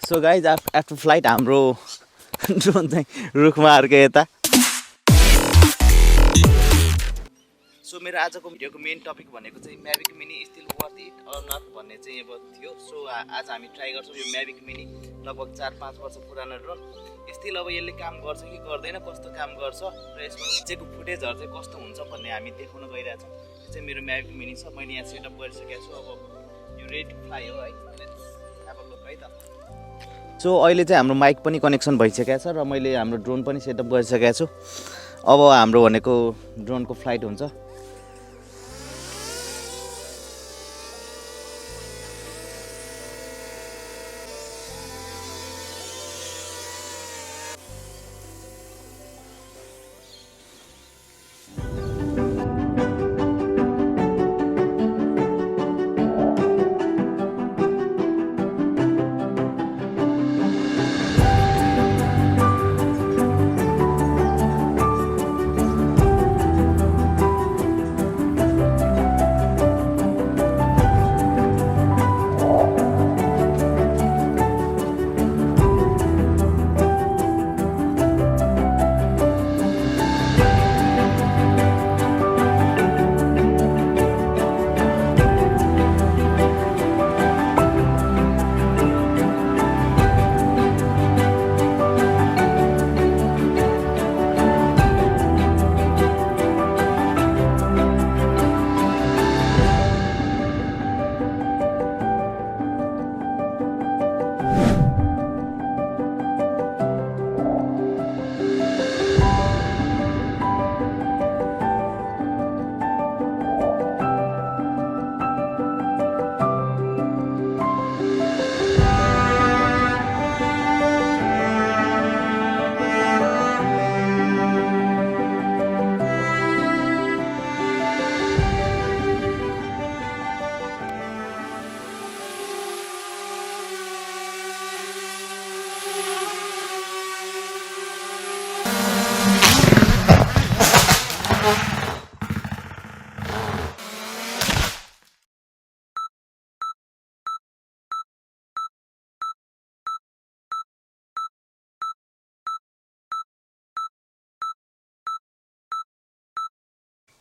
So guys after flight हाम्रो drone चाहिँ रुखमा अर्को यता। सो मेरो आजको भिडियोको मेन टपिक भनेको चाहिँ म्याभिक mini still worth it or not भन्ने चाहिँ अब थियो। सो आज हामी ट्राई गर्छौँ यो म्याभिक मिनी लगभग 4-5 वर्ष पुरानो ड्रोन स्टिल अब यसले काम गर्छ कि गर्दैन, कस्तो काम गर्छ र यसको पिछेको फुटेजहरू चाहिँ कस्तो हुन्छ भन्ने हामी देखाउन गइरहेछौँ। यो चाहिँ मेरो म्याभिक मिनी छ, मैले यहाँ सेटअप गरिसकेको छु। अब यो रेडी टु फ्लाइ हो है, अब लुक है त। सो अहिले चाहिँ हाम्रो माइक पनि कनेक्सन भइसकेको छ र मैले हाम्रो ड्रोन पनि सेटअप गरिसकेको छु। अब हाम्रो भनेको ड्रोनको फ्लाइट हुन्छ।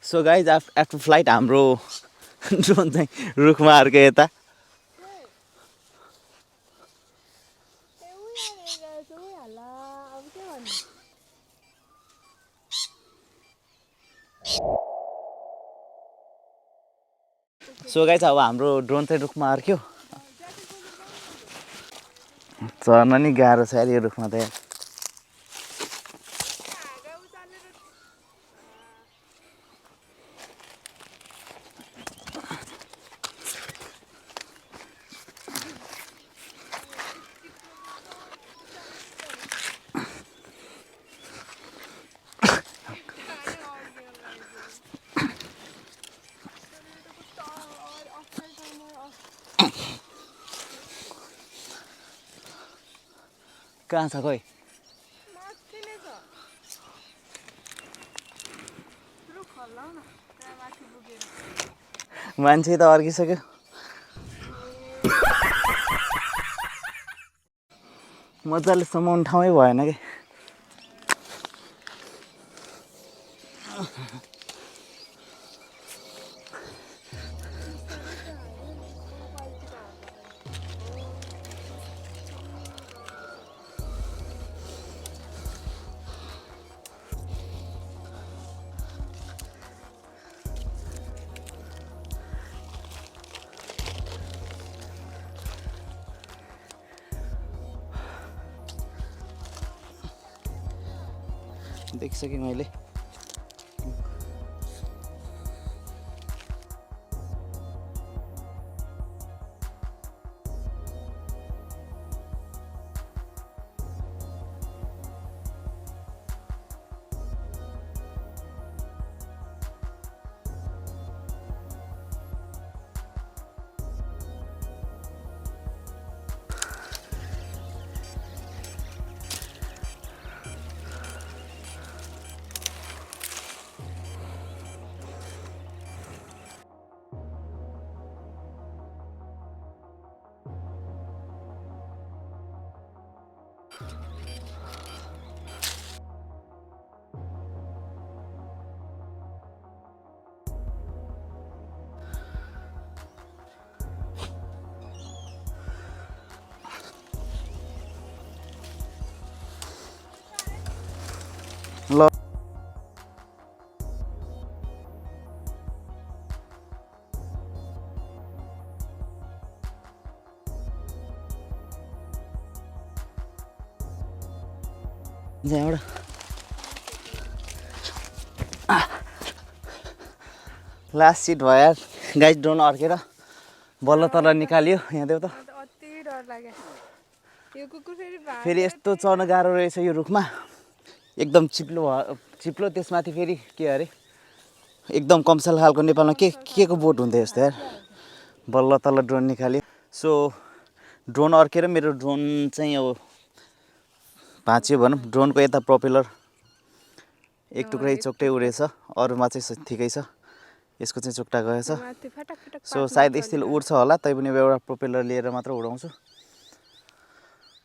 सो गाइज आफ्टर फ्लाइट हाम्रो ड्रोन चाहिँ रुखमा अर्को यता। सो गाइज अब हाम्रो ड्रोन चाहिँ रुखमा अर्क्यो। चढ्न नि गाह्रो छ यार यो रुखमा त यार। कहाँ छ खोइ? मान्छे त अर्किसक्यो। मजाले समाउनु ठाउँै भएन कि। देखिसकेँ मैले। लास्ट सिट भयो यार गाइस ड्रोन अड्केर बल्ल तल निकाल्यो यहाँ देऊ त अति डर लाग्यो यो कुकुर फेरि यस्तो चढ्न गाह्रो रहेछ यो रुखमा एकदम चिप्लो त्यसमाथि फेरि के अरे एकदम कमसल खालको नेपालमा के को बोट हुन्थ्यो यस्तो यार बल्ल तल ड्रोन निकाल्यो सो ड्रोन अड्केर मेरो ड्रोन चाहिँ अब भाँच्यो भनौँ ड्रोनको यता प्रोपेलर एक टुक्रै चोक्टै उडेछ अरूमा चाहिँ ठिकै छ यसको चाहिँ चोक्टा गएछ सो सायद स्टिल उड्छ होला तैपनि एउटा प्रोपेलर लिएर मात्र उडाउँछु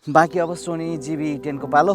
बाँकी अब सोनी जिबी 10 को पालो